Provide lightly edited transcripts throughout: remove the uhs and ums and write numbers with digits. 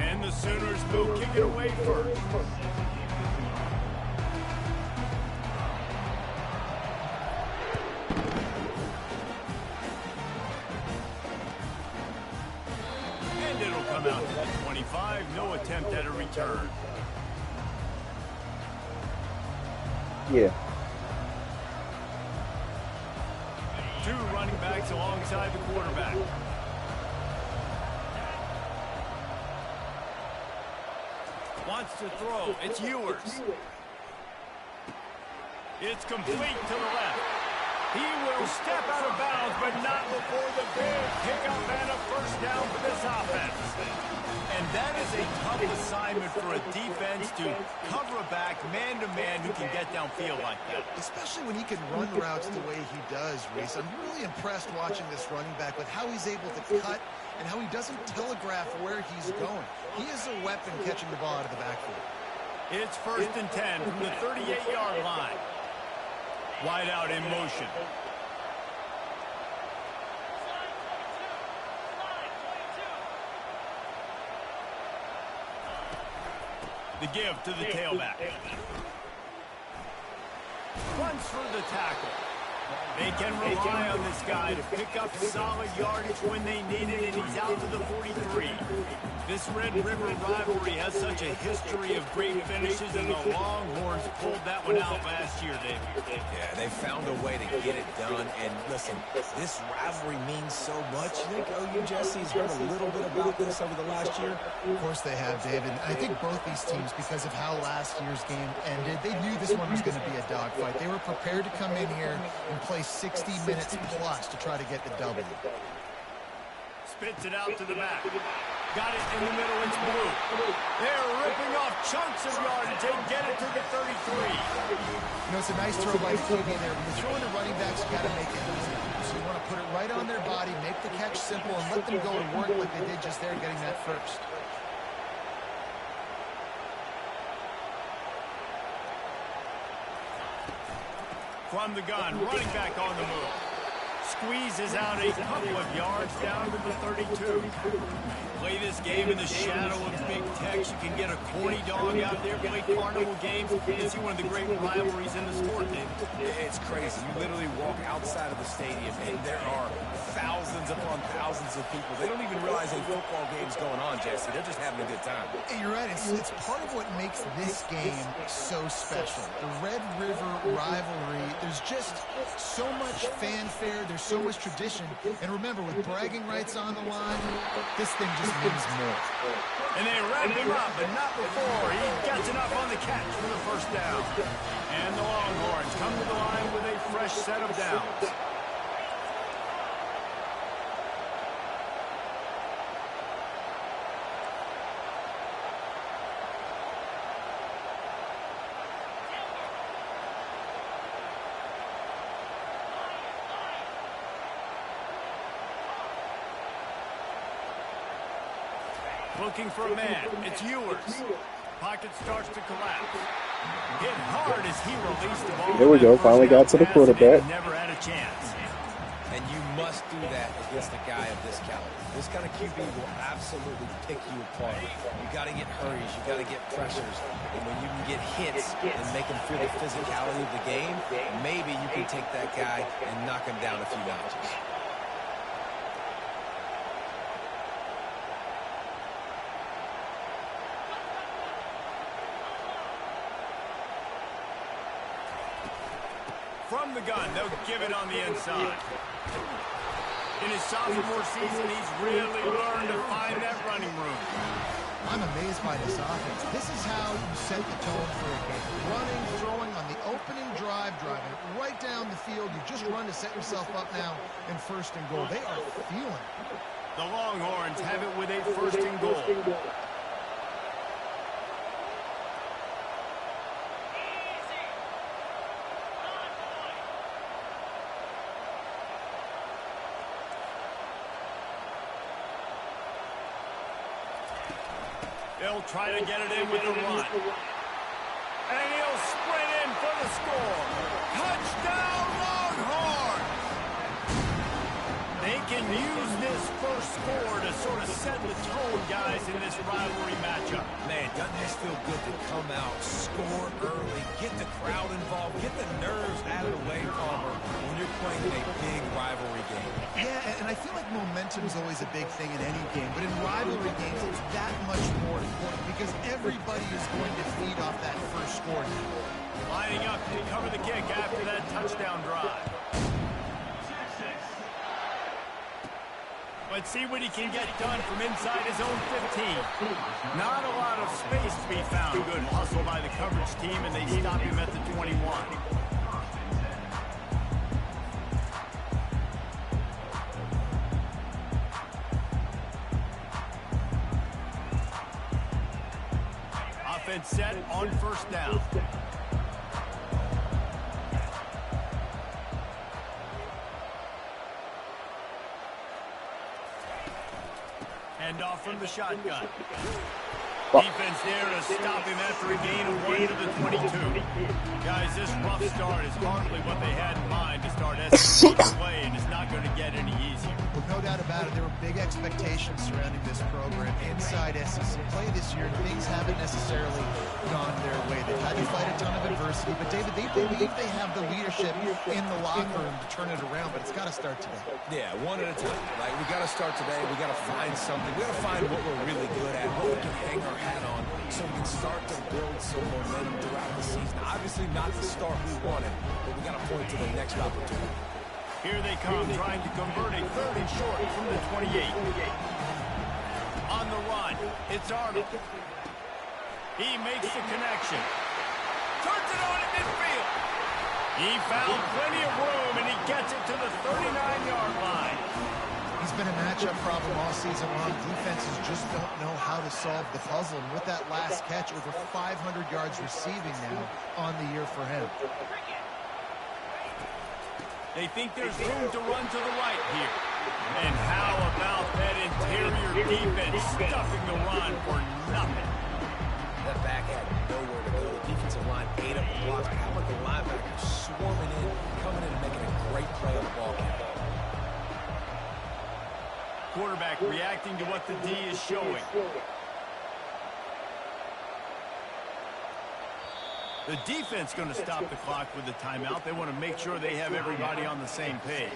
And the Sooners will kick it away first. And it'll come out to the 25. No attempt at a return. Yeah. Two running backs alongside the quarterback. Wants to throw. It's Ewers. It's complete to the left. He will step out of bounds, but not before the big pickup and a first down for this offense. And that is a tough assignment for a defense to cover a back man-to-man who can get downfield like that. Especially when he can run routes the way he does, Reese. I'm really impressed watching this running back with how he's able to cut and how he doesn't telegraph where he's going. He is a weapon catching the ball out of the backfield. It's 1st and 10 from the 38-yard line. Wide out in motion. The give to the tailback. Runs for the tackle. They can rely on this guy to pick up solid yardage when they need it, and he's out to the 43. This Red River rivalry has such a history of great finishes, and the Longhorns pulled that one out last year, David. Yeah, they found a way to get it done, and listen, this rivalry means so much. You think OU Jesse's heard a little bit about this over the last year? Of course they have, David. I think both these teams, because of how last year's game ended, they knew this one was going to be a dogfight. They were prepared to come in here and play 60 minutes plus to try to get the W. Spits it out to the back. Got it in the middle. It's blue. They're ripping off chunks of yardage. They get it to the 33. You know, it's a nice throw by the QB there. When you're throwing to running backs, you got to make it easy. So you want to put it right on their body, make the catch simple, and let them go to work like they did just there, getting that first. From the gun, running back on the move. Squeezes out a couple of yards down to the 32. Play this game in the shadow of Big Tex. You can get a corny dog out there, play carnival games, and see one of the great rivalries in the sport, David. It's crazy. You literally walk outside of the stadium, and there are thousands upon thousands of people. They don't even realize a football game's going on, Jesse. They're just having a good time. Hey, you're right. It's part of what makes this game so special. The Red River rivalry, there's just so much fanfare. There's so much tradition. And remember, with bragging rights on the line, this thing just means more. And they wrap him up, but not before. He gets enough on the catch for the first down. And the Longhorns come to the line with a fresh set of downs. Looking for a man. It's Ewers. Pocket starts to collapse. Hit hard as he released the ball. There we go. Finally got to the quarterback. Never had a chance. And you must do that against a guy of this caliber. This kind of QB will absolutely pick you apart. You got to get hurries. You got to get pressures. And when you can get hits and make him feel the physicality of the game, maybe you can take that guy and knock him down a few notches. From the gun, they'll give it on the inside. In his sophomore season, he's really learned to find that running room. I'm amazed by this offense. This is how you set the tone for a game. Running, throwing on the opening drive, driving right down the field. You just run to set yourself up now in 1st and goal. They are feeling it. The Longhorns have it with a 1st and goal. They'll try to get it in with the run. And he'll sprint in for the score. Touchdown, Longhorns! They can use this first score to sort of set the tone, guys, in this rivalry matchup. Man, doesn't this feel good to come out, score early, get the crowd involved, get the nerves out of the way, Palmer, when you're playing in a big rivalry game. Yeah, and I feel like momentum is always a big thing in any game, but in rivalry games, it's that much more important because everybody is going to feed off that first score now. Lining up to cover the kick after that touchdown drive. Let's see what he can get done from inside his own 15. Not a lot of space to be found. Good hustle by the coverage team, and they stop him at the 21. Offense set on first down. Off from the shotgun. Defense there to stop him after a gain of 1 to the 22. Guys, this rough start is hardly what they had in mind to start SEC play, and it's not going to get any easier. Well, no doubt about it, there were big expectations surrounding this program inside SEC play this year, and things haven't necessarily gone their way. They've had to fight a ton of adversity, but David, they believe they have the leadership in the locker room to turn it around, but it's got to start today. Yeah, one at a time. Like, we got to start today. We got to find something. We got to find what we're really good at, what we can hang our hat on, so we can start to build some momentum throughout the season. Obviously not the start we wanted, but we got to point to the next opportunity. Here they come, trying to convert a 3rd and short from the 28. On the run, it's Arnold. He makes the connection. Turns it on at midfield. He found plenty of room, and he gets it to the 39-yard line. He's been a matchup problem all season long. Defenses just don't know how to solve the puzzle. And with that last catch, over 500 yards receiving now on the year for him. They think there's room to run to the right here. And how about that interior defense stuffing the run for nothing? That back had nowhere to go. The defensive line ate up the blocks. How about the linebackers swarming in, coming in and making a great play on the ball count? Quarterback reacting to what the D is showing. The defense going to stop the clock with the timeout. They want to make sure they have everybody on the same page.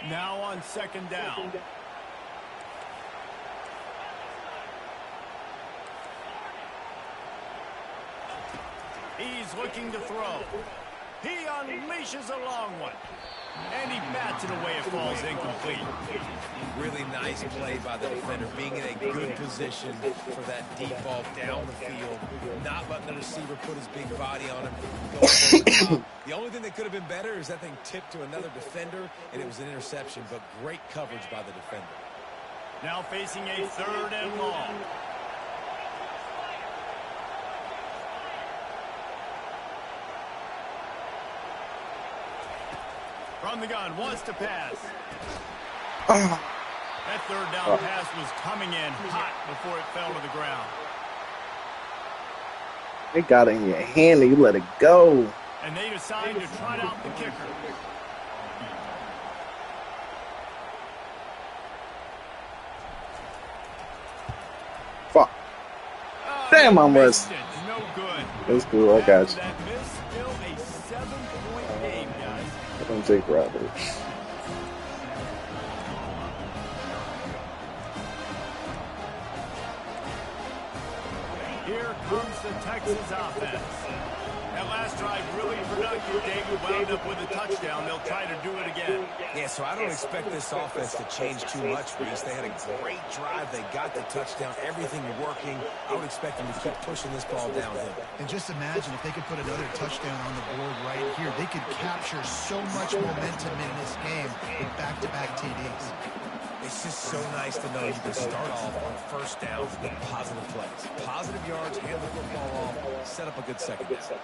Now on 2nd down. He's looking to throw. He unleashes a long one. And he bats it away. It falls incomplete. Really nice play by the defender, being in a good position for that deep ball down the field, not letting the receiver put his big body on him. The only thing that could have been better is that thing tipped to another defender, and it was an interception, but great coverage by the defender. Now facing a 3rd and long. From the gun, wants to pass. That 3rd down pass was coming in hot before it fell to the ground. It got in your hand and you let it go. And they decide to trot out the kicker. Fuck. Damn, I missed. No good. It's cool, I got you. That miss, still a 7-point game, guys. I don't take Roberts. Here comes the Texas offense. That last drive really productive. David wound up with a touchdown. They'll try to do it again. Yeah, so I don't expect this offense to change too much, Reese. They had a great drive. They got the touchdown. Everything working. I would expect them to keep pushing this ball downhill. And just imagine if they could put another touchdown on the board right here. They could capture so much momentum in this game with back-to-back TDs. It's just so nice to know you can start off on 1st down with positive plays. Positive yards, hand the football off, set up a good 2nd down.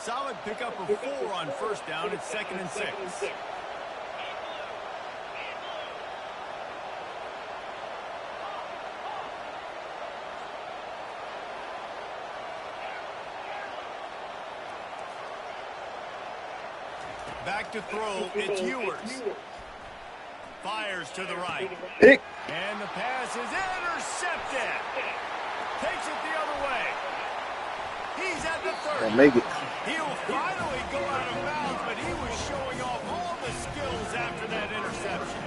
Solid pickup of 4 on first down. It's 2nd and 6. Back to throw, it's Ewers. Fires to the right. Pick. And the pass is intercepted. Takes it the other way. He's at the 30. Don't make it. He'll finally go out of bounds, but he was showing off all the skills after that interception.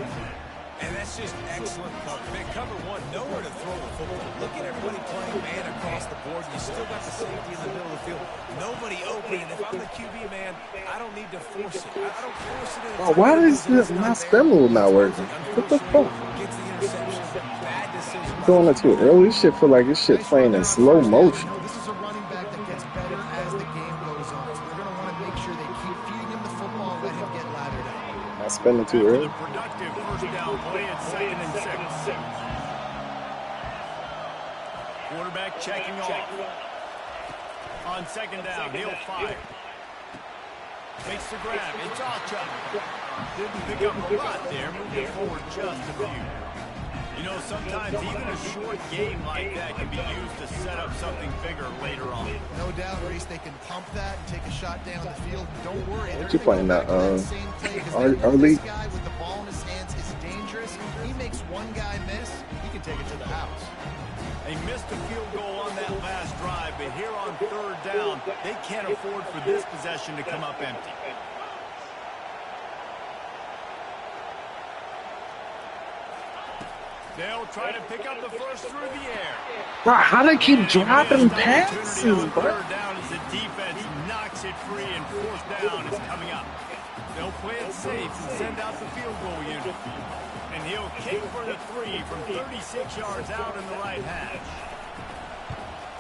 And that's just excellent cover. Man, cover one, nowhere to throw the football. Look at everybody playing man across the board. You still got the safety in the middle of the field. Nobody open. And if I'm the QB, man, I don't need to force it. I don't force it. Oh, why is my spin move not working? What the fuck? Gets the interception. Bad decision. Doing it too early. This shit feel like this shit playing in slow motion. This is a running back that gets better as the game goes on. So they're going to want to make sure they keep feeding him the football and let him get lathered up. Not spending too early. Productive first down play at 2nd and 6. Quarterback checking off. On 2nd down, he'll fire. Makes the grab. It's Ocha. Didn't pick up a lot there. Moved it forward just a few. You know, sometimes even a short game like that can be used to set up something bigger later on. No doubt, Reese, they can pump that and take a shot down the field. Don't worry. What you playing that? This guy with the ball in his hands is dangerous. He makes one guy miss, he can take it to the house. They missed a field goal on that last drive, but here on 3rd down, they can't afford for this possession to come up empty. They'll try to pick up the first through the air. Bro, how they keep dropping passes, bro? 3rd down as the defense knocks it free, and 4th down is coming up. They'll play it safe and send out the field goal unit. And he'll kick for the 3 from 36 yards out in the right hash.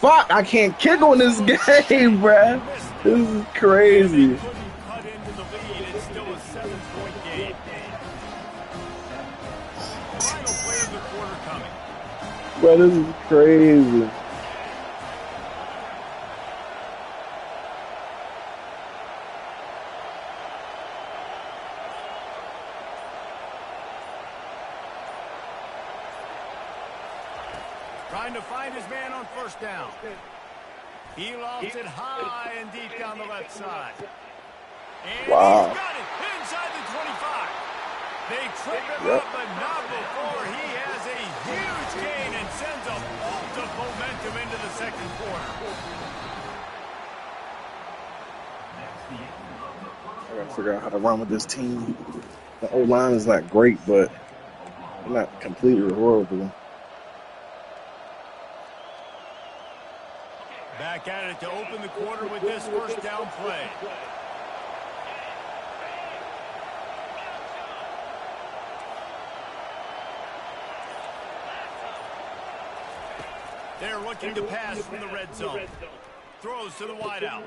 Fuck, I can't kick on this game, bro. This is crazy. They couldn't cut into the lead. It's still a 7-point game. Final play of the quarter coming. Bro, this is crazy. Trying to find his man on 1st down. He lofts it high and deep down the left side. And wow. He's got it inside the 25. They trip him up, but not before he has a huge gain and sends a bolt of momentum into the 2nd quarter. I gotta figure out how to run with this team. The O-line is not great, but they're not completely horrible. Back at it to open the quarter with this 1st down play. They're looking to pass from the red zone. Throws to the wideout.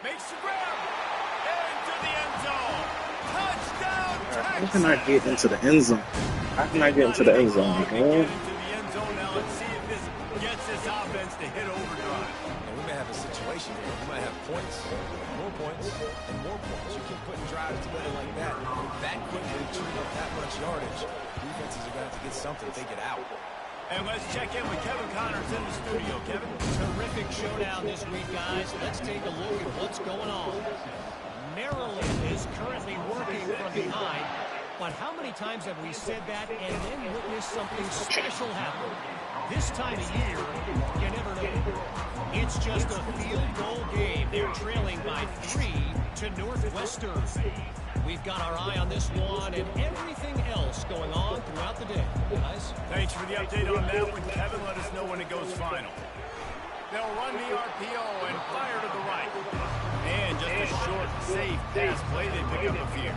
Makes the grab. Into the end zone. Touchdown, Texas. How can I get into the end zone? How can I get into the end zone, man? Now let's see if this gets this offense to hit overdrive. And we may have a situation where we might have points, more points, and more points. You keep putting drives together like that quickly, chewing up that much yardage. Defenses are going to have to get something to take it out. And let's check in with Kevin Connors in the studio. Kevin? Terrific showdown this week, guys. Let's take a look at what's going on. Maryland is currently working from behind, but how many times have we said that and then witnessed something special happen? This time of year, you never know. It's just a field goal game. They're trailing by 3 to Northwestern. We've got our eye on this one and everything else going on throughout the day. Guys? Thanks for the update on that one, Kevin. Let us know when it goes final. They'll run the RPO and fire to the right. And just a short, safe pass play. They pick up a few.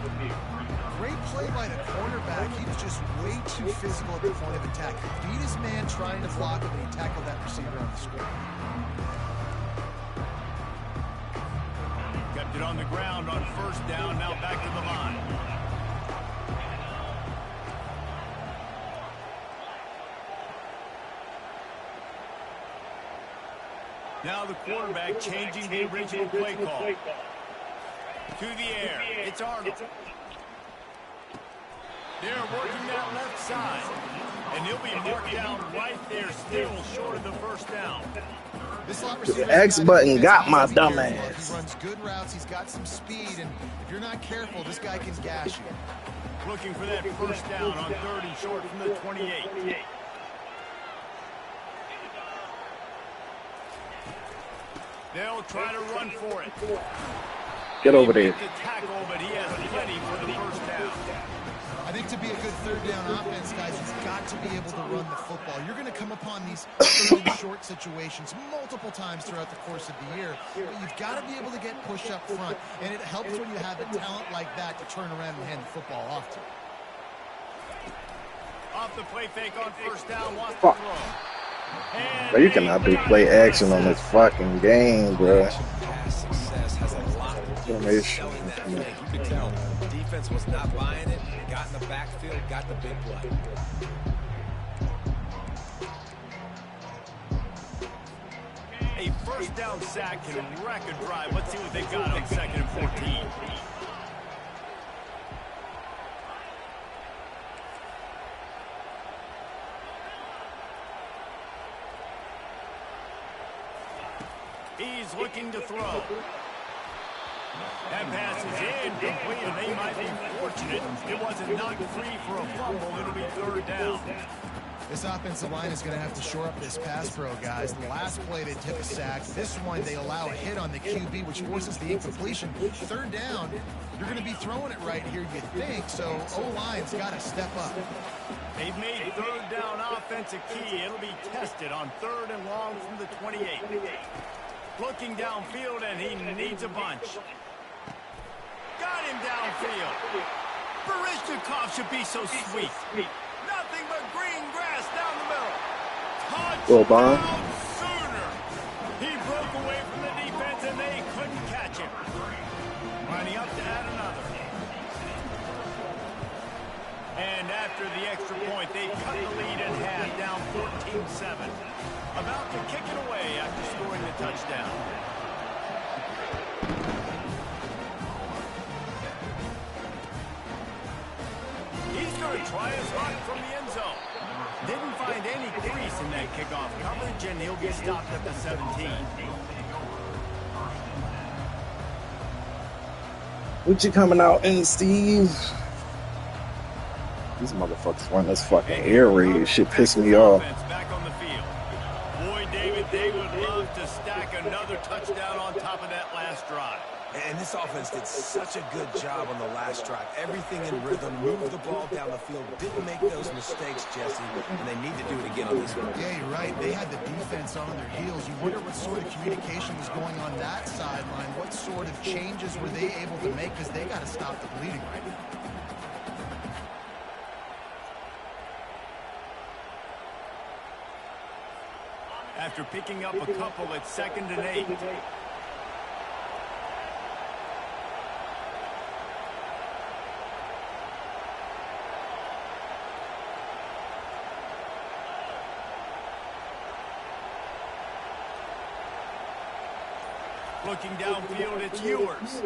Great play by the cornerback. He was just way too physical at the point of attack. He beat his man trying to block him, and he tackled that receiver on the square. Kept it on the ground on 1st down. Now back to the line. Now the quarterback changing the original play call. To the air. It's Arnold. They're working that left side. And he'll be marked down right there, still short of the first down. This slot receiver, The X button got my dumb ass. He runs good routes. He's got some speed, and if you're not careful, this guy can gash you. Looking for that first down on 3rd and short from the 28. They'll try to run for it. Get over there. The tackle, but he has plenty for the first down. I think to be a good 3rd down offense, guys, you've got to be able to run the football. You're going to come upon these 3rd and short situations multiple times throughout the course of the year. But you've got to be able to get push up front, and it helps when you have a talent like that to turn around and hand the football off to. Off the play fake on first down, wants to throw. Bro, you cannot do play action on this fucking game, bro. Success has a lot to do with selling that play. You could tell the defense was not buying it. Got in the backfield, got the big play. A first down sack can wreck a drive. Let's see what they got on 2nd and 14. He's looking to throw. That pass is incomplete, and they might be fortunate it wasn't knocked free for a fumble. It'll be 3rd down. This offensive line is going to have to shore up this pass pro, guys. The last play they took a sack. This one they allow a hit on the QB, which forces the incompletion. 3rd down, you're going to be throwing it right here, you think. So O-line's got to step up. They've made 3rd down offense a key. It'll be tested on 3rd and long from the 28. Looking downfield, and he needs a bunch. Got him downfield. Barishnikov should be so sweet. Nothing but green grass down the middle. Touchdown Sooner. He broke away from the defense, and they couldn't catch him. Lining up to add another. And after the extra point, they cut the lead in half, down 14-7. About to kick it away after scoring the touchdown. He's going to try his luck from the end zone. Didn't find any crease in that kickoff coverage, and he'll be stopped at the 17. What you coming out in, Steve? These motherfuckers run this fucking air raid. Shit piss me off. Back on the field. Boy, David, they would love to stack another touchdown on top of that last drive. And this offense did such a good job on the last drive. Everything in rhythm, moved the ball down the field, didn't make those mistakes, Jesse, and they need to do it again on this one. Yeah, you're right. They had the defense on their heels. You wonder what sort of communication was going on that sideline. What sort of changes were they able to make, because they got to stop the bleeding right now. After picking up a couple at 2nd and 8. Looking downfield, it's Ewers.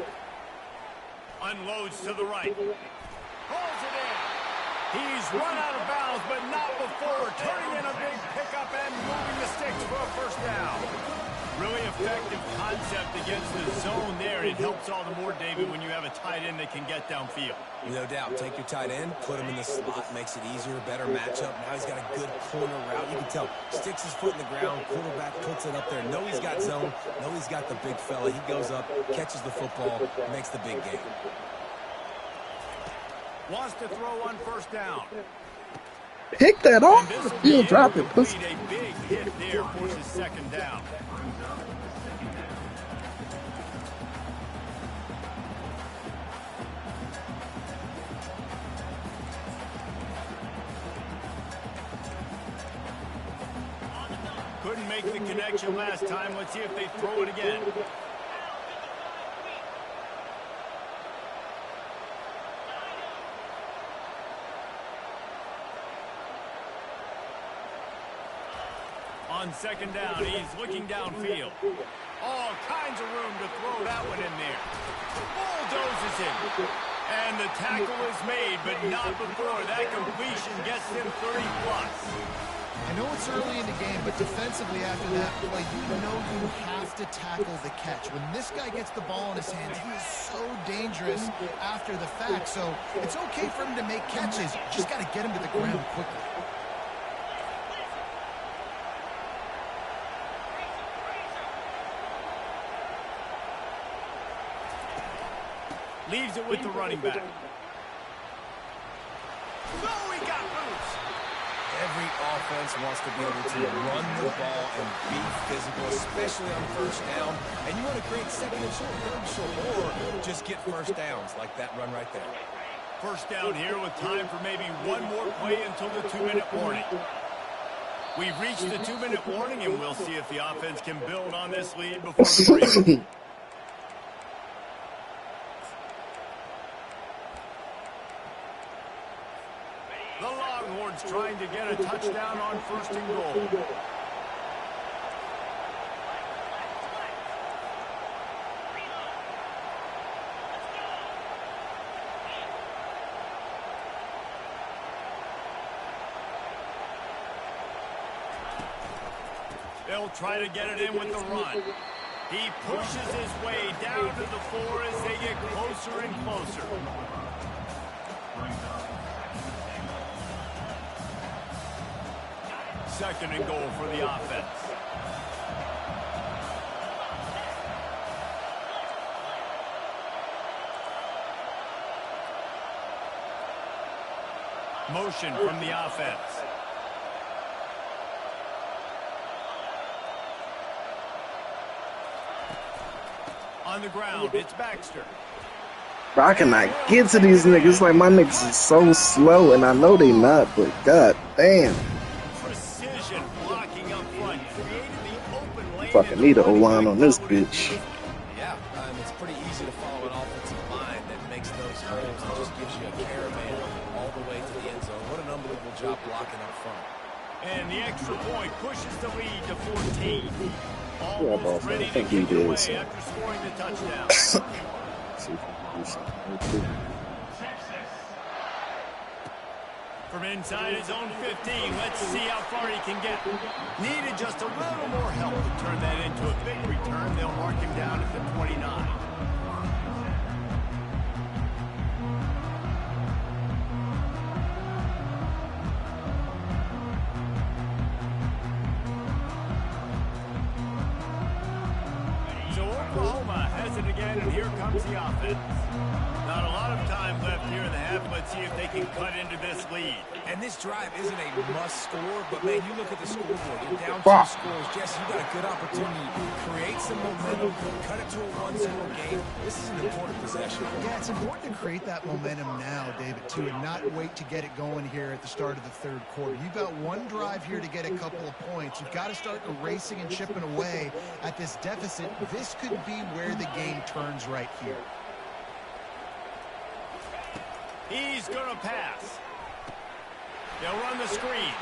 Unloads to the right. Pulls it in. He's run out of bounds, but not before turning in a big pickup and moving the sticks for a first down. Really effective concept against the zone there. It helps all the more, David, when you have a tight end that can get downfield. No doubt. Take your tight end, put him in the slot, makes it easier, better matchup. Now he's got a good corner route. You can tell, sticks his foot in the ground, quarterback puts it up there. Know he's got zone, know he's got the big fella. He goes up, catches the football, makes the big game. Wants to throw on first down. Pick that off. He'll drop it. A big hit there, forces 2nd down. Couldn't make the connection last time. Let's see if they throw it again. On second down, he's looking downfield. All kinds of room to throw that one in there. Bulldozes him. And the tackle is made, but not before that completion gets him 30-plus. I know it's early in the game, but defensively after that play, you know you have to tackle the catch. When this guy gets the ball in his hands, he is so dangerous after the fact. So it's okay for him to make catches. You just got to get him to the ground quickly. Leaves it with the running back. Oh, he got loose. Every offense wants to be able to run the ball and be physical, especially on first down. And you want to create second and short, third and short, or just get first downs like that run right there. First down here with time for maybe one more play until the 2-minute warning. We've reached the 2-minute warning, and we'll see if the offense can build on this lead before the break. The Longhorns trying to get a touchdown on first and goal. They'll try to get it in with the run. He pushes his way down to the 4 as they get closer and closer. Second and goal for the offense. Motion from the offense. On the ground, it's Baxter. Bro, I cannot get to these niggas. Like, my niggas is so slow, and I know they not, but god damn. Precision blocking up front. Created the open lane. Fucking need an O-line on this bitch. Yeah, it's pretty easy to follow an offensive line that makes those holes and just gives you a caravan all the way to the end zone. What an unbelievable job blocking up front. And the extra point pushes the lead to 14. Yeah, boss, Ready I think to he give it away did. after scoring the touchdown. See if we can do something. From inside his own 15, let's see how far he can get. Needed just a little more help to turn that into a big return. They'll mark him down at the 29. So Oklahoma has it again, and here comes the offense. Not a lot of time left here in the half. Let's see if they can cut into this lead. And this drive isn't a must score, but man, you look at the scoreboard. You're down 2 scores. Jesse, you got a good opportunity to create some momentum, cut it to a 1-score game. This is an important possession. Yeah, it's important to create that momentum now, David, too, and not wait to get it going here at the start of the third quarter. You've got one drive here to get a couple of points. You've got to start erasing and chipping away at this deficit. This could be where the game turns right here. He's going to pass. They'll run the screen.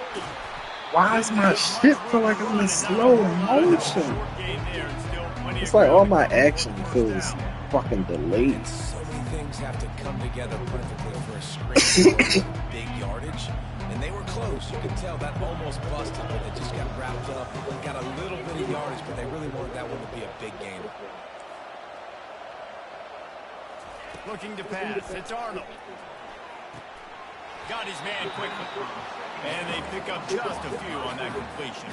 Why is my shit feel like I'm in slow motion? It's like all my action feels fucking delayed. So many things have to come together perfectly for a screen. Big yardage. And they were close. You could tell that almost busted, but they just got wrapped up. Got a little bit of yardage, but they really wanted that one to be a big game. Looking to pass. It's Arnold. Got his man quickly. And they pick up just a few on that completion.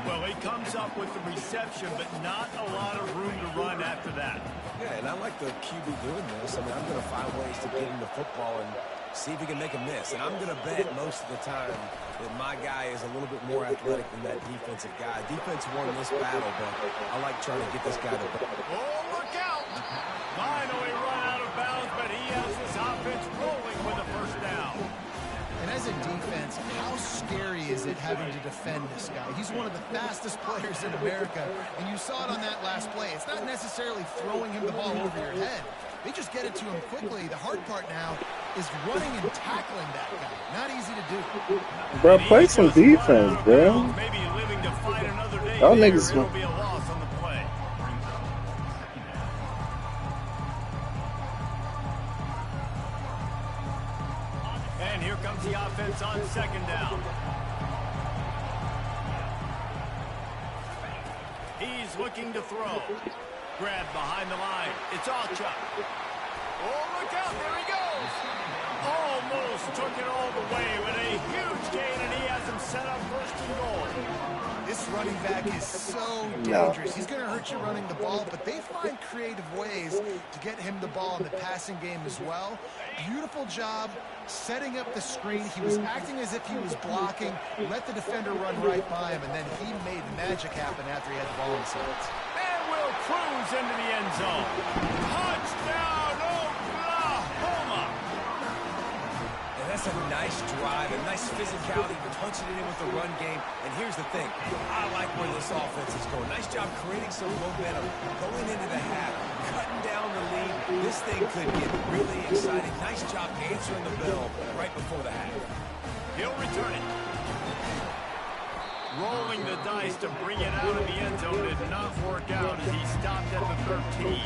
Well, he comes up with the reception, but not a lot of room to run after that. Yeah, and I like the QB doing this. I mean, I'm going to find ways to get him the football and see if he can make a miss. And I'm going to bet most of the time that my guy is a little bit more athletic than that defensive guy. Defense won this battle, but I like trying to get this guy to... Oh, look out! Finally run out of bounds, but he has his offense rolling with a first down. And as a defense, how scary is it having to defend this guy? He's one of the fastest players in America, and you saw it on that last play. It's not necessarily throwing him the ball over your head. They just get it to him quickly. The hard part now is running and tackling that guy. Not easy to do. Bro, play some defense, bro. Maybe living to fight another day. Y'all niggas. It'll be a loss on the play. And here comes the offense on second down. He's looking to throw. Grab behind the line. It's all Chuck. Oh, look out. There he goes. Almost took it all the way with a huge gain, and he has him set up first and goal. This running back is so dangerous. He's going to hurt you running the ball, but they find creative ways to get him the ball in the passing game as well. Beautiful job setting up the screen. He was acting as if he was blocking, let the defender run right by him, and then he made magic happen after he had the ball in his hands. And will cruise into the end zone. Touchdown, Oklahoma! And that's a nice drive, a nice physicality, punching it in with the run game. And here's the thing, I like where this offense is going. Nice job creating some momentum, going into the half, cutting down the lead. This thing could get really exciting. Nice job answering the bell right before the half. He'll return it. Rolling the dice to bring it out of the end zone did not work out as he stopped at the 13.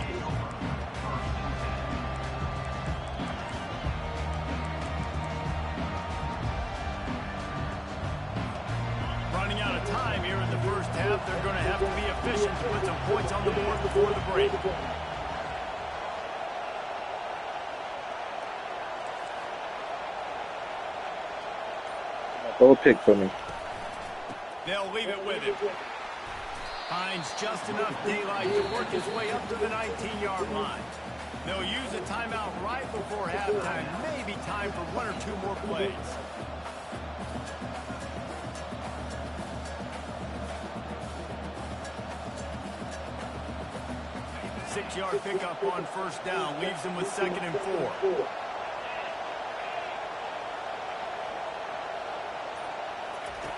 Running out of time here in the first half. They're going to have to be efficient to put some points on the board before the break. Throw a pick for me. They'll leave it with him. Finds just enough daylight to work his way up to the 19-yard line. They'll use a timeout right before halftime. Maybe time for one or two more plays. Six-yard pickup on first down. Leaves him with 2nd and 4.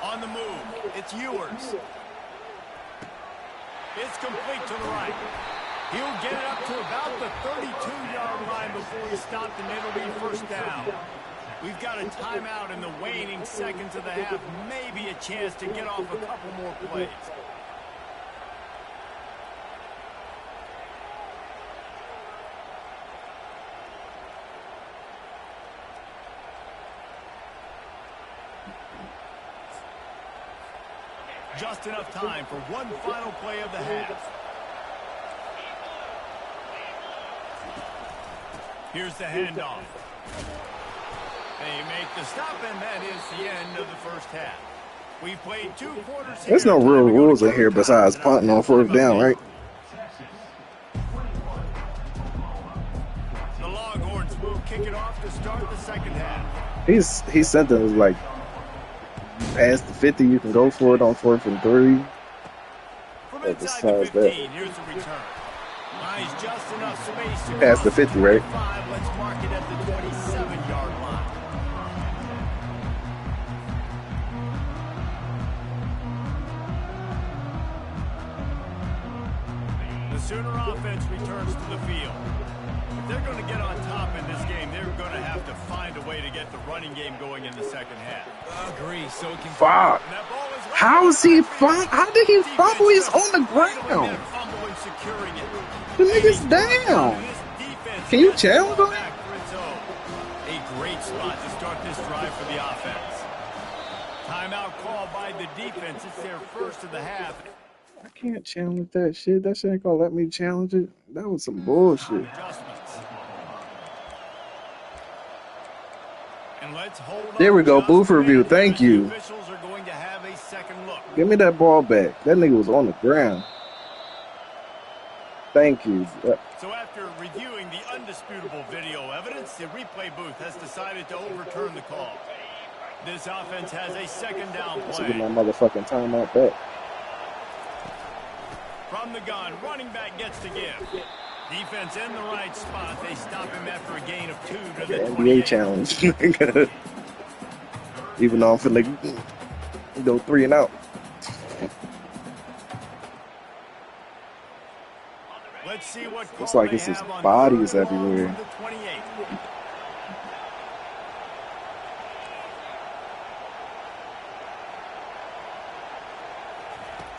On the move, it's Ewers. It's complete to the right. He'll get it up to about the 32-yard line before he stopped, and it'll be first down. We've got a timeout in the waning seconds of the half. Maybe a chance to get off a couple more plays. Just enough time for one final play of the half. Here's the handoff. They make the stop, and that is the end of the first half. We've played 2 quarters. There's no real rules in here besides punting on first down, right? The Longhorns will kick it off to start the second half. He said that it was like past the 50, you can go for it on 4th and 3. From But inside besides the 15, that, here's the return. Buys just enough space to past the 50, right? Let's mark it at the 27-yard line. The Sooner offense returns to the field. If they're going to get on top in this game, they're going to have to find a way to get the running game going in the second half. Agree. So it can. Fuck. How is he fumble? How did he fumble? He's on the ground. The nigga's down. Can you challenge him? A great spot to start this drive for the offense. Timeout called by the defense. It's their first of the half. I can't challenge that shit. That shit ain't gonna let me challenge it. That was some bullshit. And let's hold There we go. Booth review. Thank you. Officials are going to have a second look. Give me that ball back. That nigga was on the ground. Thank you. So after reviewing the undisputable video evidence, the replay booth has decided to overturn the call. This offense has a second down Let's play. get my motherfucking timeout back. From the gun, running back gets the give. Defense in the right spot. They stop him after a gain of 2 to the NBA 28. challenge. Even though I'm finna go 3 and out. Let's see what Looks like it's his bodies everywhere.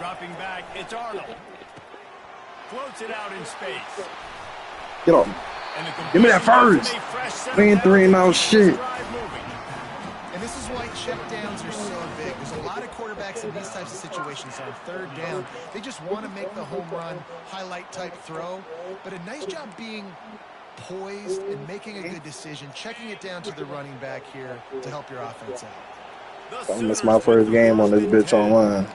Dropping back, it's Arnold. Floats it out in space. Get off. Give me that first. We ain't 3-0 shit. And this is why checkdowns are so big. There's a lot of quarterbacks in these types of situations on third down. They just want to make the home run, highlight type throw. But a nice job being poised and making a good decision, checking it down to the running back here to help your offense out. I missed my first game on this bitch online.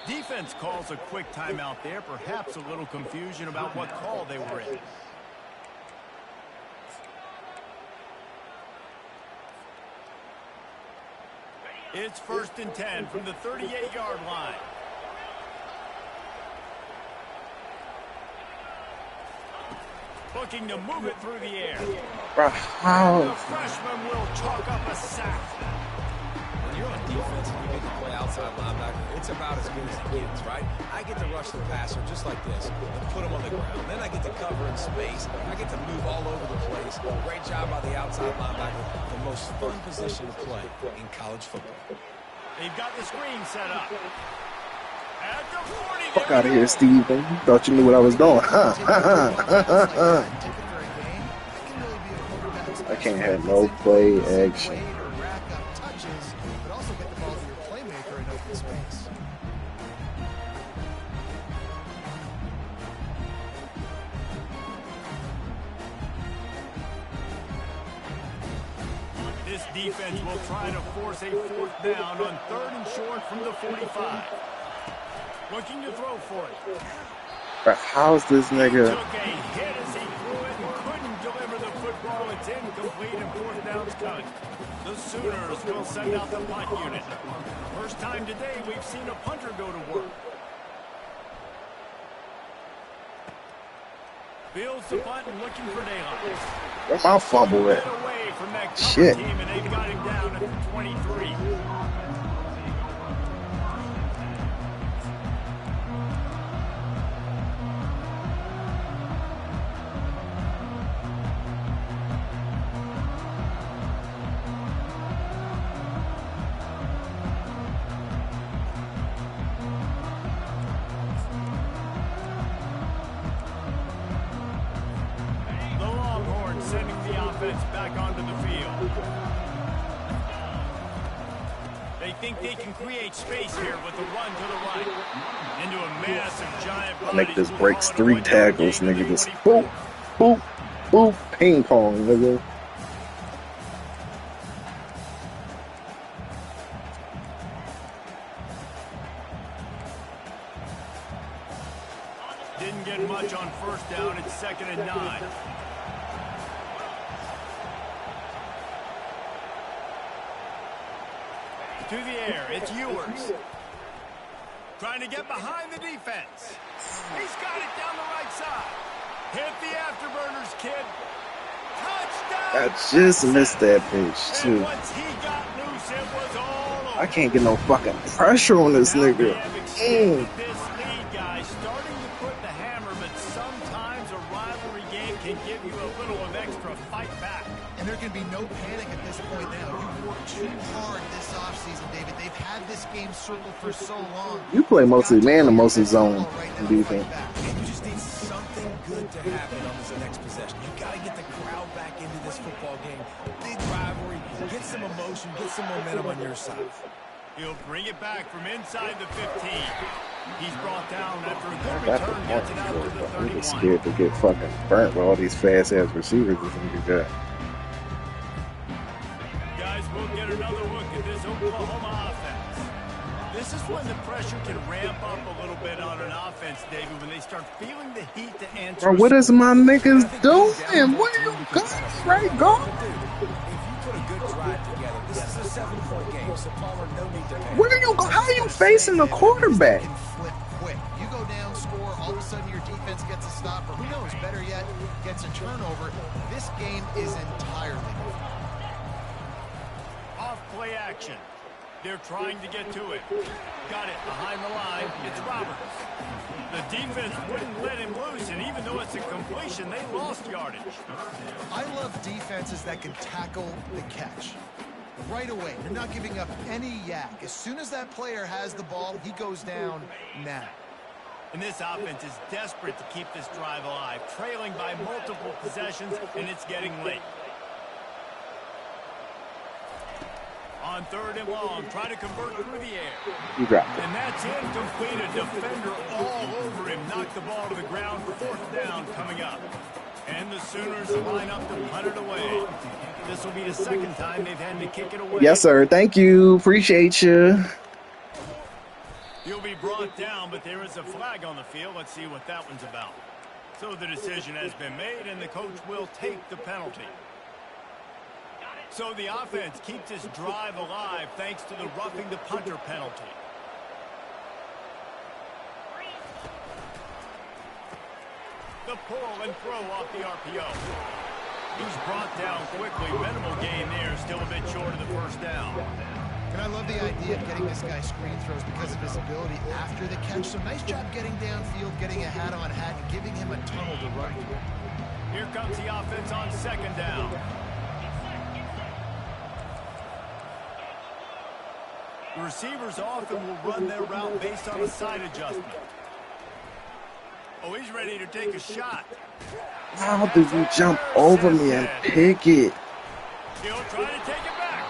Defense calls a quick timeout there. Perhaps a little confusion about what call they were in. It's 1st and 10 from the 38-yard line. Looking to move it through the air. The freshman will chalk up a sack. When you're on defense and you get to play outside linebacker, it's about as good as it gets, right? I get to rush the passer just like this and put him on the ground. Then I get to cover in space. I get to move all over the place. Great job by the outside linebacker. The most fun position to play in college football. They've got the screen set up. At the 40, fuck out of here, Steve. You thought you knew what I was doing. I can't have no play action. But also get the ball to your playmaker in open space. This defense will try to force a 4th down on 3rd and short from the 45. Looking to throw for it. But how's this nigga? Took a hit as he threw it and couldn't deliver the football. It's incomplete and 4th down's cut. The Sooners will send out the punt unit. First time today we've seen a punter go to work. Fields the punt and looking for daylight. Where's my fumble at? Away from that shit. Team, and they've got him down at the 23. Sending the offense back onto the field. They think they can create space here with the run to the right. Into a massive giant body. Nigga just breaks 3 tackles, nigga just boop, boop, boop, ping pong, nigga. Didn't get much on 1st down. It's 2nd and 9. To the air, it's Ewers. Trying to get behind the defense. He's got it down the right side. Hit the afterburners, kid. Touchdown! I just missed that pitch, too. Once he got loose, it was all over. I can't get no fucking pressure on this nigga. This lead, guys, starting to put the hammer, but sometimes a rivalry game can give you a little of extra fight back. And there can be no panic at this point now. You've worked too hard this offseason, David. They've had this game circled for so long. You play mostly man and mostly zone defense. You just need something good to happen on this next possession. You got to get the crowd back into this football game. Big rivalry. Get some emotion. Get some momentum on your side. He'll bring it back from inside the 15. He's brought down after a good return. Gets it out to the 31. I'm scared to get fucking burnt with all these fast-ass receivers this nigga got. Guys, we'll get another look at this Oklahoma offense. This is when the pressure can ramp up a little bit on an offense, David, when they start feeling the heat to answer. Bro, what is my niggas doing? What are you going? Right, go. This is a 7-point game, so Palmer, no need to panic. Where are you going? How are you facing the quarterback? You can flip quick. You go down, score, all of a sudden your defense gets a stop, or who knows, better yet, gets a turnover. This game is entirely different. Off play action. They're trying to get to it. Got it behind the line. It's Roberts. The defense wouldn't let him loose, and even though it's a completion, they lost yardage. I love defenses that can tackle the catch. right away. You're not giving up any yak. As soon as that player has the ball, he goes down now. And this offense is desperate to keep this drive alive, trailing by multiple possessions, and it's getting late. On 3rd and long, trying to convert through the air. And that's incomplete. A defender all over him. Knocked the ball to the ground. 4th down coming up. And the Sooners line up to punt it away. This will be the 2nd time they've had to kick it away. Yes, sir. Thank you. Appreciate you. He'll be brought down, but there is a flag on the field. Let's see what that one's about. So the decision has been made, and the coach will take the penalty. So the offense keeps this drive alive thanks to the roughing the punter penalty. The pull and throw off the RPO. He's brought down quickly. Minimal gain there. Still a bit short of the 1st down. And I love the idea of getting this guy screen throws because of his ability after the catch. So nice job getting downfield, getting a hat-on-hat, and giving him a tunnel to run through. Here comes the offense on 2nd down. The receivers often will run their route based on a side adjustment. Oh, he's ready to take a shot. How did you jump over me and pick it? He'll try to take it back.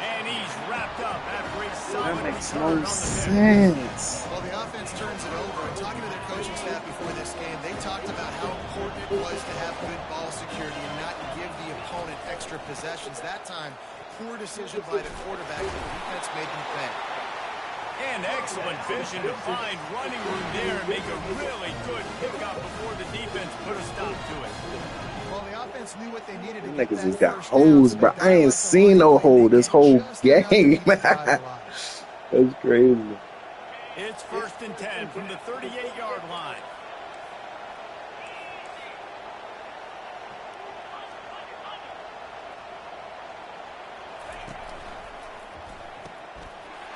And he's wrapped up after a solid That makes no return on the sense. Well, the offense turns it over. And talking to their coaching staff before this game, they talked about how important it was to have good ball security and not give the opponent extra possessions. That time, poor decision by the quarterback. The defense made them pay. And excellent vision to find running room there and make a really good pickup before the defense put a stop to it. Well, the offense knew what they needed to Niggas just got holes, bro. I ain't seen no hole this whole game. That's crazy. It's 1st and 10 from the 38-yard line.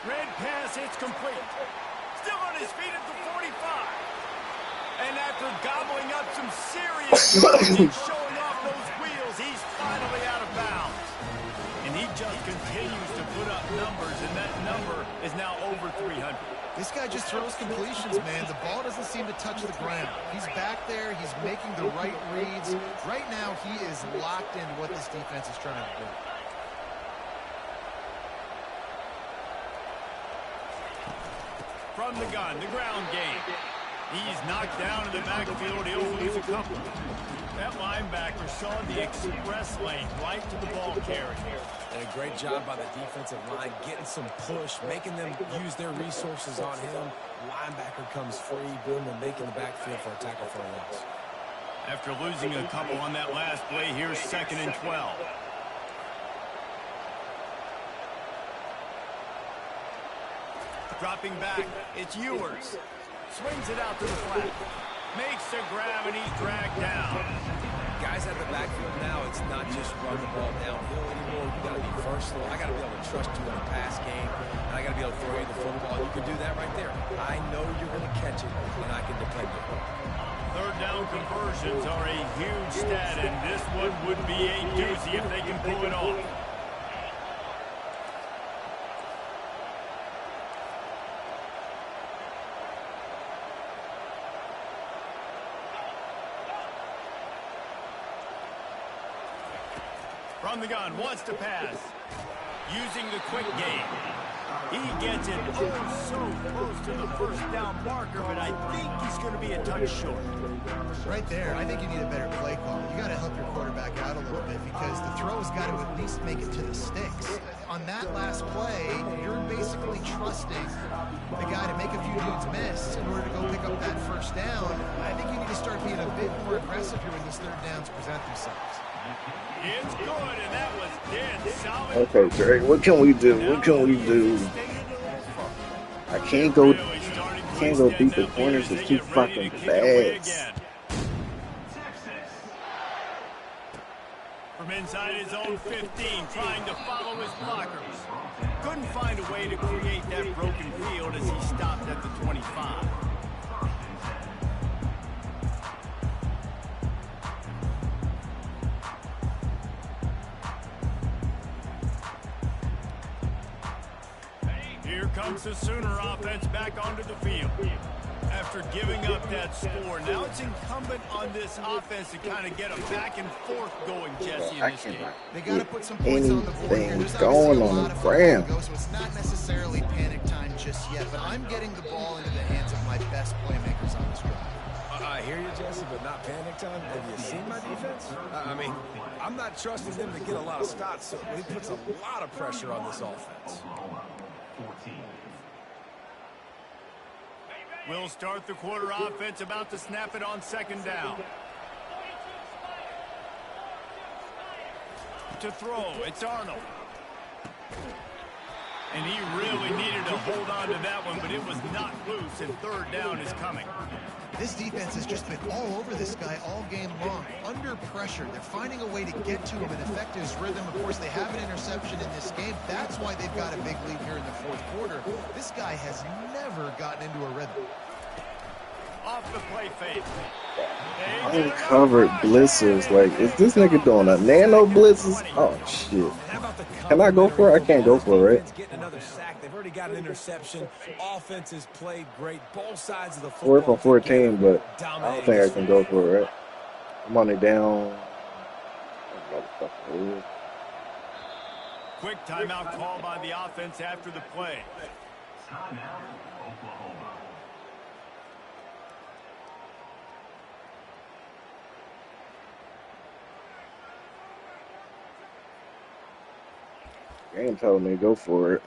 Red pass, it's complete. Still on his feet at the 45. And after gobbling up some serious and showing off those wheels, he's finally out of bounds. And he just continues to put up numbers, and that number is now over 300. This guy just throws completions, man. The ball doesn't seem to touch the ground. He's back there. He's making the right reads. Right now, he is locked into what this defense is trying to do. From the gun, the ground game. He's knocked down in the backfield. He'll lose a couple. That linebacker saw the express lane right to the ball carrier. And a great job by the defensive line, getting some push, making them use their resources on him. Linebacker comes free, boom, and making the backfield for a tackle for a loss. After losing a couple on that last play, here's 2nd and 12. Dropping back, it's Ewers. Swings it out to the flat. Makes the grab, and he's dragged down. Guys at the backfield now, it's not just run the ball downhill anymore. You got to be versatile. I got to be able to trust you in a pass game, and I got to be able to throw you the football. You can do that right there. I know you're going to catch it, and I can depend on it. 3rd down conversions are a huge stat, and this one would be a doozy if they can pull it off. From the gun, wants to pass. Using the quick game. He gets it so close to the 1st down marker, but I think he's going to be a touch short. Right there, I think you need a better play call. You got to help your quarterback out a little bit because the throw's got to at least make it to the sticks. On that last play, you're basically trusting the guy to make a few dudes miss in order to go pick up that 1st down. I think you need to start being a bit more aggressive here when these 3rd downs present themselves. It's good, and that was dead solid. Okay, Greg, what can we do? What can we do? I can't go deep. The corners is too fucking bad. From inside his own 15, trying to follow his blockers. Couldn't find a way to create that broken field as he stopped at the 25. Comes the Sooner offense back onto the field. After giving up that score, now it's incumbent on this offense to kind of get a back and forth going, Jesse, in this game. They got to put some points on the board here. There's going obviously a on lot the of football to ground. go, so it's not necessarily panic time just yet, but I'm getting the ball into the hands of my best playmakers on this drive. I hear you, Jesse, but not panic time. Have you seen my defense? I mean, I'm not trusting them to get a lot of stops, so it puts a lot of pressure on this offense. We'll start the quarter offense, about to snap it on second down. To throw, it's Arnold. And he really needed to hold on to that one, but it was not loose, and third down is coming. This defense has just been all over this guy all game long. Under pressure, they're finding a way to get to him and affect his rhythm. Of course, they have an interception in this game. That's why they've got a big lead here in the fourth quarter. This guy has never gotten into a rhythm. Off the play fake. Uncovered blitzers. Like, is this nigga doing a nano blitzes? Oh, shit. Can I go for it? I can't go for it. Getting another sack. They've already got an interception. Offense has played great. Both sides of the football. 4 from 14, but I don't think I can go for it. I'm on it down. Quick timeout call by the offense after the play. Game told me to go for it.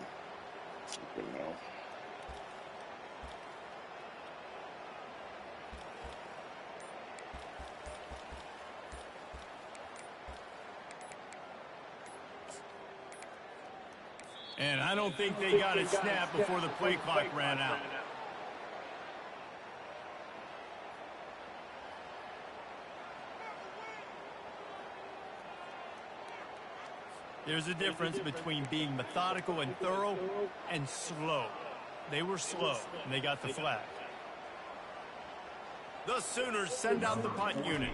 And I don't think they got it snapped before the play clock ran out. There's a difference between being methodical and thorough and slow. They were slow, and they got the flag. The Sooners send out the punt unit.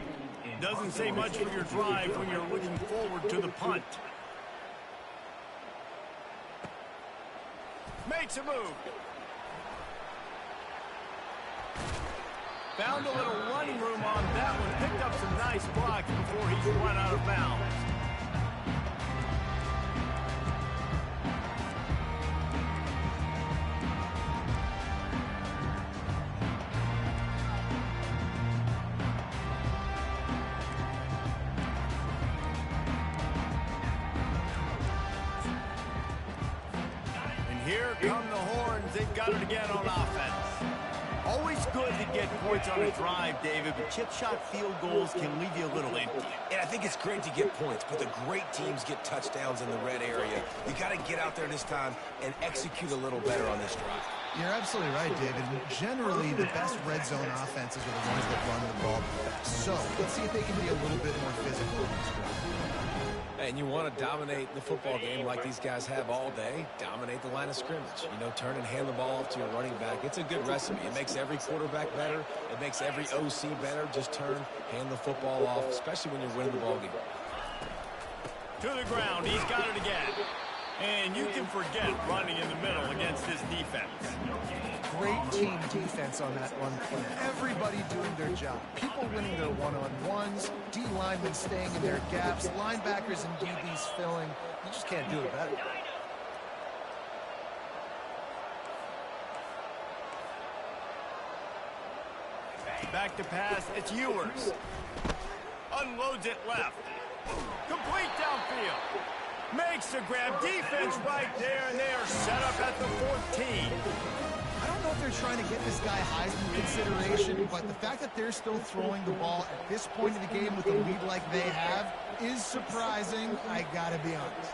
Doesn't say much for your drive when you're looking forward to the punt. Makes a move. Found a little running room on that one. Picked up some nice blocks before he's run out of bounds. Here come the horns. They've got it again on offense. Always good to get points on a drive, David, but chip shot field goals can leave you a little empty. And I think it's great to get points, but the great teams get touchdowns in the red area. You got to get out there this time and execute a little better on this drive. You're absolutely right, David. Generally, the best red zone offenses are the ones that run the ball the best. So let's see if they can be a little bit more physical on this drive. And you want to dominate the football game like these guys have all day. Dominate the line of scrimmage. You know, turn and hand the ball off to your running back. It's a good recipe. It makes every quarterback better. It makes every OC better. Just turn, hand the football off, especially when you're winning the ball game. To the ground. He's got it again. And you can forget running in the middle against this defense. Great team defense on that run play. Everybody doing their job. People winning their one-on-ones, D linemen staying in their gaps, linebackers and DBs filling. You just can't do it better. Back to pass. It's Ewers. Unloads it left. Complete downfield. Makes the grab. Defense right there, and they are set up at the 14. I don't know if they're trying to get this guy Heisman consideration, but the fact that they're still throwing the ball at this point in the game with a lead like they have is surprising, I gotta be honest.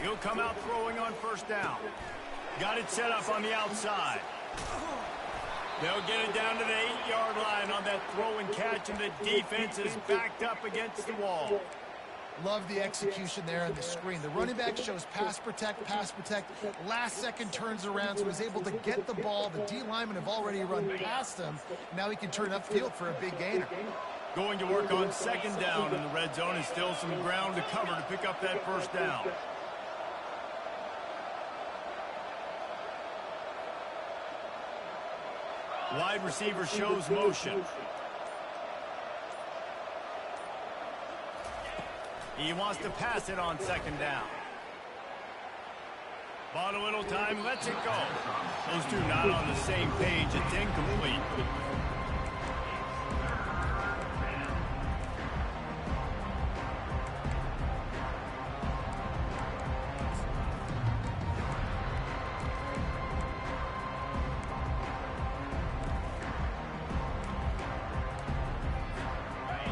He'll come out throwing on first down. Got it set up on the outside. They'll get it down to the 8-yard line on that throw and catch, and the defense is backed up against the wall. Love the execution there on the screen. The running back shows pass protect, last second turns around, so he's able to get the ball. The D linemen have already run past him. Now he can turn upfield for a big gainer. Going to work on second down in the red zone, and still some ground to cover to pick up that first down. Wide receiver shows motion. He wants to pass it on second down. Bought a little time, lets it go. Those two not on the same page. It's incomplete.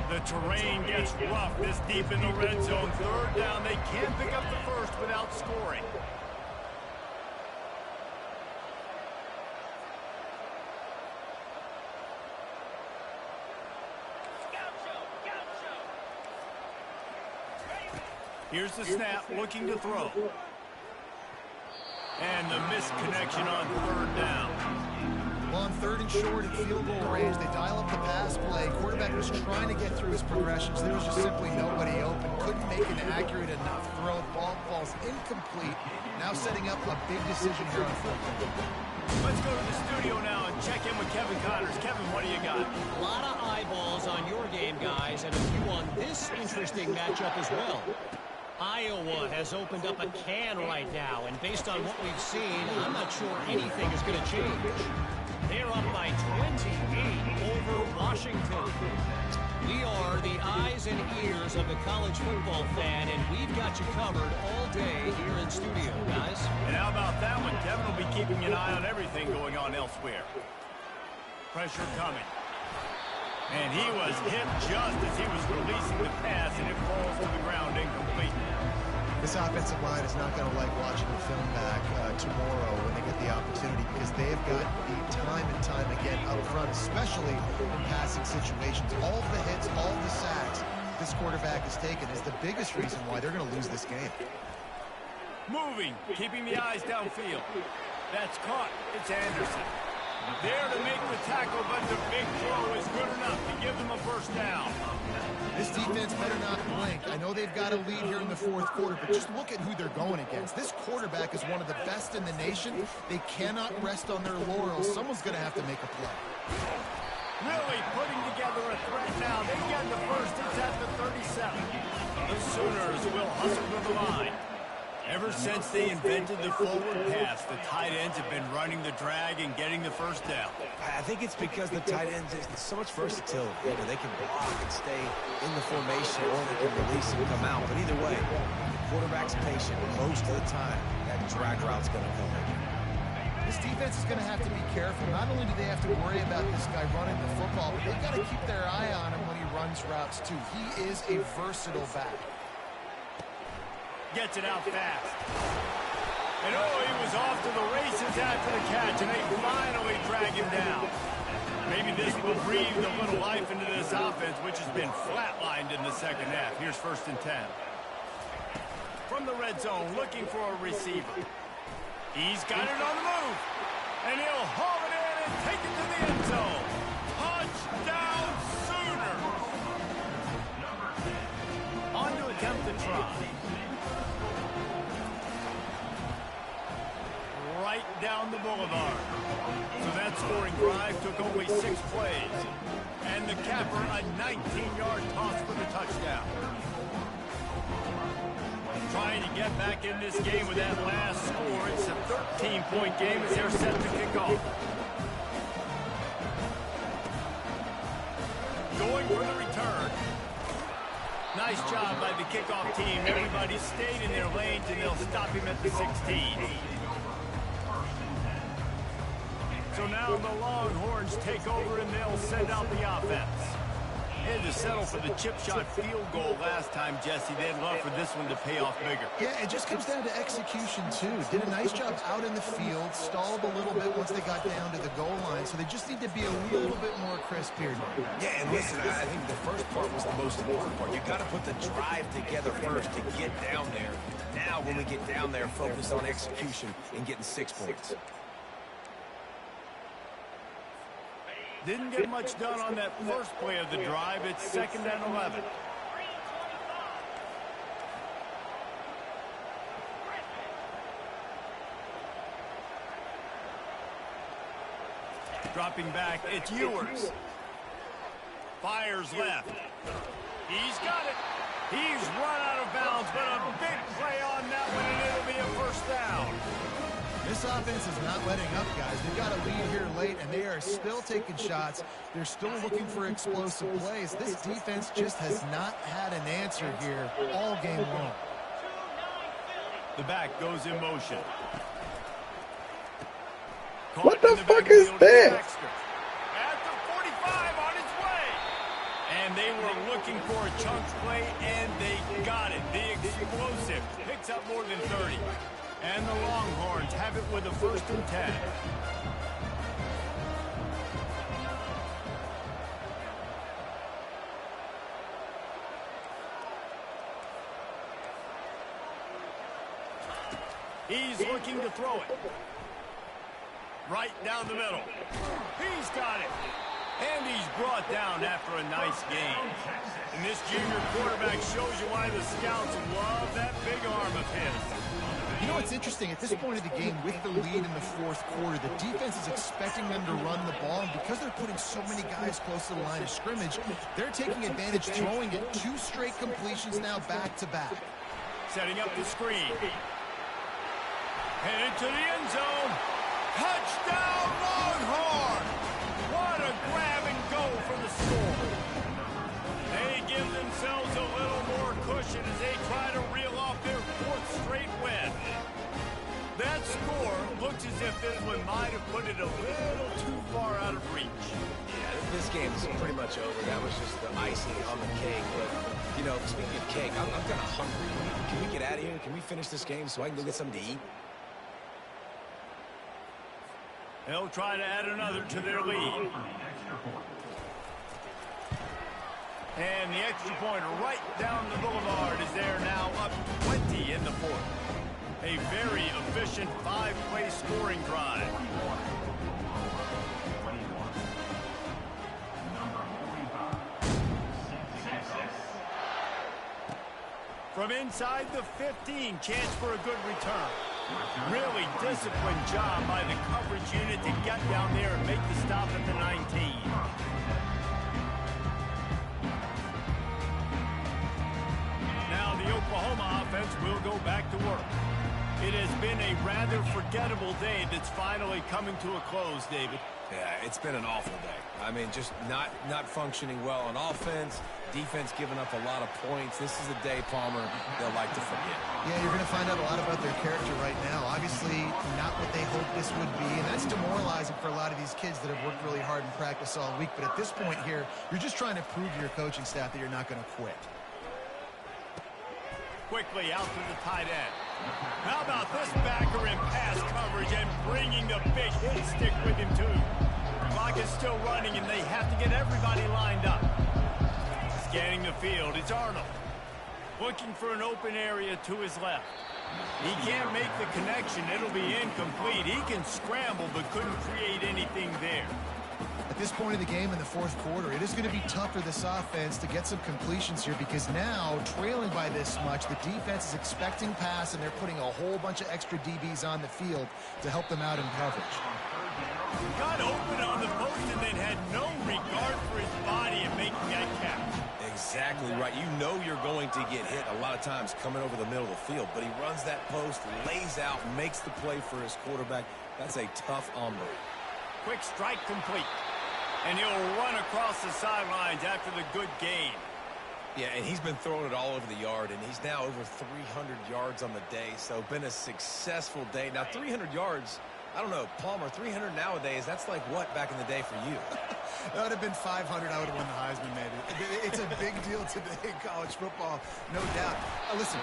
The terrain gets rough this deep in the red zone. Third down, they can't pick up the first without scoring. Here's the snap, looking to throw. And the missed connection on third down. Well, on third and short at field goal range, they dial up the pass play. Quarterback was trying to get through his progressions. There was just simply nobody open. Couldn't make an accurate enough throw. Ball falls incomplete. Now setting up a big decision here on fourth down. Let's go to the studio now and check in with Kevin Connors. Kevin, what do you got? A lot of eyeballs on your game, guys, and a few on this interesting matchup as well. Iowa has opened up a can right now, and based on what we've seen, I'm not sure anything is going to change. They're up by 28 over Washington. We are the eyes and ears of the college football fan, and we've got you covered all day here in studio, guys. And how about that one? Kevin will be keeping an eye on everything going on elsewhere. Pressure coming. And he was hit just as he was releasing the pass, and it falls to the ground incomplete. This offensive line is not going to like watching the film back tomorrow when they get the opportunity, because they have got the time and time again up front, especially in passing situations. All of the hits, all of the sacks this quarterback has taken is the biggest reason why they're going to lose this game. Moving, keeping the eyes downfield. That's caught. It's Anderson. There to make the tackle, but the big throw is good enough to give them a first down. This defense better not blink. I know they've got a lead here in the fourth quarter, but just look at who they're going against. This quarterback is one of the best in the nation. They cannot rest on their laurels. Someone's going to have to make a play. Really putting together a threat now. They get the first. It's at the 37. The Sooners will hustle to the line. Ever since they invented the forward pass, the tight ends have been running the drag and getting the first down. I think it's because the tight ends is so much versatility. You know, they can block and stay in the formation, or they can release and come out. But either way, the quarterback's patient most of the time. That drag route's going to come in. This defense is going to have to be careful. Not only do they have to worry about this guy running the football, but they've got to keep their eye on him when he runs routes too. He is a versatile back. Gets it out fast. And oh, he was off to the races after the catch, and they finally drag him down. Maybe this will breathe a little life into this offense, which has been flatlined in the second half. Here's 1st and 10. From the red zone, looking for a receiver. He's got it on the move. And he'll haul it in and take it to the end zone. Touchdown, Sooners! On to attempt the try. Right down the boulevard. So that scoring drive took only 6 plays. And the capper, a 19-yard toss for the touchdown. Trying to get back in this game with that last score. It's a 13-point game as they're set to kick off. Going for the return. Nice job by the kickoff team. Everybody stayed in their lanes, and they'll stop him at the 16. So now the Longhorns take over, and they'll send out the offense. They had to settle for the chip shot field goal last time, Jesse. They'd love for this one to pay off bigger. Yeah, it just comes down to execution, too. Did a nice job out in the field, stalled a little bit once they got down to the goal line, so they just need to be a little bit more crisp here. Yeah, and listen, I think the first part was the most important part. You got to put the drive together first to get down there. Now, when we get down there, focus on execution and getting 6 points. Didn't get much done on that first play of the drive. It's 2nd and 11. Dropping back, it's Ewers. Fires left. He's got it. He's run out of bounds, but a big play on that one, and it'll be a first down. This offense is not letting up, guys. They've got a lead here late, and they are still taking shots. They're still looking for explosive plays. This defense just has not had an answer here all game long. The back goes in motion. What the fuck is that? At the 45 on its way. And they were looking for a chunk play, and they got it. The explosive picks up more than 30. And the Longhorns have it with a 1st and 10. He's looking to throw it. Right down the middle. He's got it. And he's brought down after a nice game. And this junior quarterback shows you why the scouts love that big arm of his. You know what's interesting? At this point of the game, with the lead in the 4th quarter, the defense is expecting them to run the ball. And because they're putting so many guys close to the line of scrimmage, they're taking advantage, throwing it 2 straight completions now back-to-back. Setting up the screen. Headed to the end zone. Touchdown, Longhorn! What a grab and go for the score. They give themselves a little more cushion as they try to reel off their 4th straight win. That score looks as if this one might have put it a little too far out of reach. Yeah, this game is pretty much over. That was just the icing on the cake. But, you know, speaking of cake, I'm kind of hungry. Can we get out of here? Can we finish this game so I can go get something to eat? They'll try to add another to their lead. And the extra point right down the boulevard is there now, up 20 in the 4th. A very efficient 5-play scoring drive. From inside the 15, chance for a good return. Really disciplined job by the coverage unit to get down there and make the stop at the 19. Now the Oklahoma offense will go back to work. It has been a rather forgettable day that's finally coming to a close, David. Yeah, it's been an awful day. I mean, just not functioning well on offense. Defense giving up a lot of points. This is a day, Palmer, they'll like to forget. Yeah, you're going to find out a lot about their character right now. Obviously, not what they hoped this would be, and that's demoralizing for a lot of these kids that have worked really hard in practice all week. But at this point here, you're just trying to prove to your coaching staff that you're not going to quit. Quickly out to the tight end. How about this backer in pass coverage and bringing the big hit stick with him, too. Clock is still running, and they have to get everybody lined up. Scanning the field, it's Arnold. Looking for an open area to his left. He can't make the connection. It'll be incomplete. He can scramble, but couldn't create anything there. At this point of the game in the 4th quarter, it is going to be tough for this offense to get some completions here because now, trailing by this much, the defense is expecting pass, and they're putting a whole bunch of extra DBs on the field to help them out in coverage. Got open on the post and then had no regard for his body in making that catch. Exactly right. You know you're going to get hit a lot of times coming over the middle of the field, but he runs that post, lays out, makes the play for his quarterback. That's a tough hombre. Quick strike complete. And he'll run across the sidelines after the good gain. Yeah, and he's been throwing it all over the yard, and he's now over 300 yards on the day, so been a successful day. Now, 300 yards, I don't know, Palmer, 300 nowadays, that's like what back in the day for you? That would have been 500. I would have won the Heisman, maybe. It's a big deal today in college football, no doubt. Listen,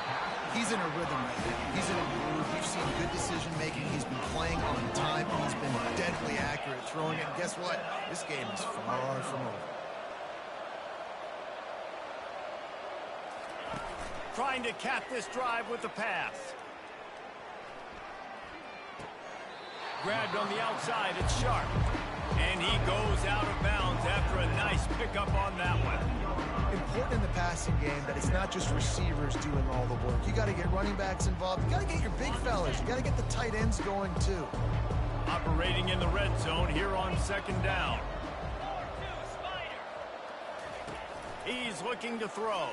he's in a rhythm right now. He's in a groove. We've seen good decision-making. He's been playing on time, and he's been deadly accurate throwing it. And guess what? This game is far from over. Trying to cap this drive with the pass. Grabbed on the outside, it's Sharp. And he goes out of bounds after a nice pickup on that one. Important in the passing game that it's not just receivers doing all the work. You got to get running backs involved. You got to get your big fellas. You got to get the tight ends going too. Operating in the red zone here on second down. He's looking to throw.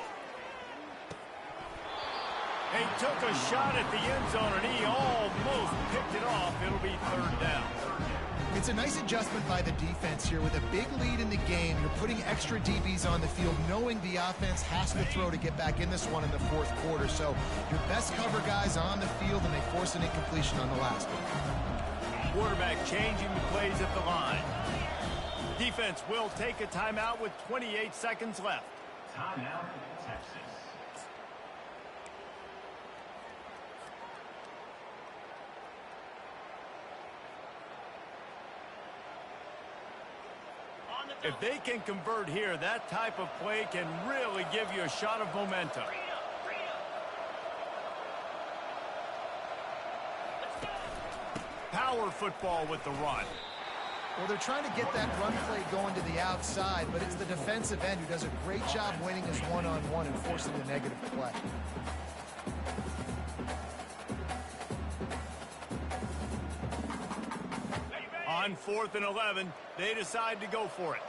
He took a shot at the end zone, and he almost picked it off. It'll be third down. It's a nice adjustment by the defense here. With a big lead in the game, you're putting extra DBs on the field, knowing the offense has to throw to get back in this one in the fourth quarter. So your best cover guys on the field, and they force an incompletion on the last one. Quarterback changing the plays at the line. Defense will take a timeout with 28 seconds left. Timeout, Texas. If they can convert here, that type of play can really give you a shot of momentum. Power football with the run. Well, they're trying to get that run play going to the outside, but it's the defensive end who does a great job winning his one-on-one and forcing the negative play. On 4th and 11, they decide to go for it.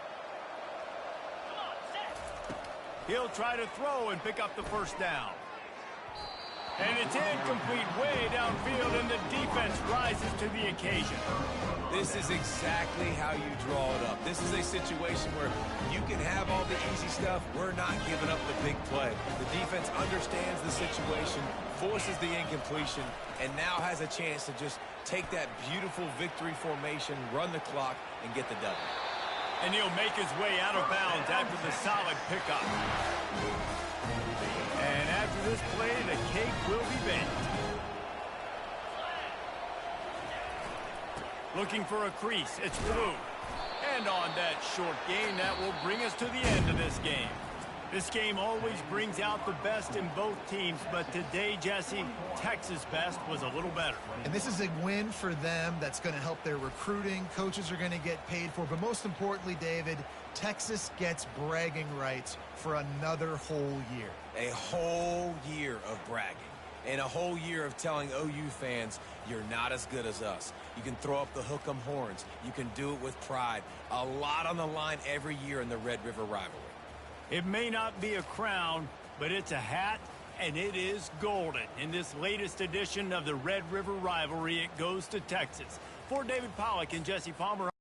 He'll try to throw and pick up the first down. And it's incomplete way downfield, and the defense rises to the occasion. This is exactly how you draw it up. This is a situation where you can have all the easy stuff. We're not giving up the big play. The defense understands the situation, forces the incompletion, and now has a chance to just take that beautiful victory formation, run the clock, and get the W. And he'll make his way out of bounds after the solid pickup. And after this play, the cake will be baked. Looking for a crease. It's blue. And on that short gain, that will bring us to the end of this game. This game always brings out the best in both teams, but today, Jesse, Texas' best was a little better. And this is a win for them that's going to help their recruiting. Coaches are going to get paid for. But most importantly, David, Texas gets bragging rights for another whole year. A whole year of bragging. And a whole year of telling OU fans, you're not as good as us. You can throw up the hook-em horns. You can do it with pride. A lot on the line every year in the Red River rivalry. It may not be a crown, but it's a hat, and it is golden. In this latest edition of the Red River rivalry, it goes to Texas. For David Pollack and Jesse Palmer.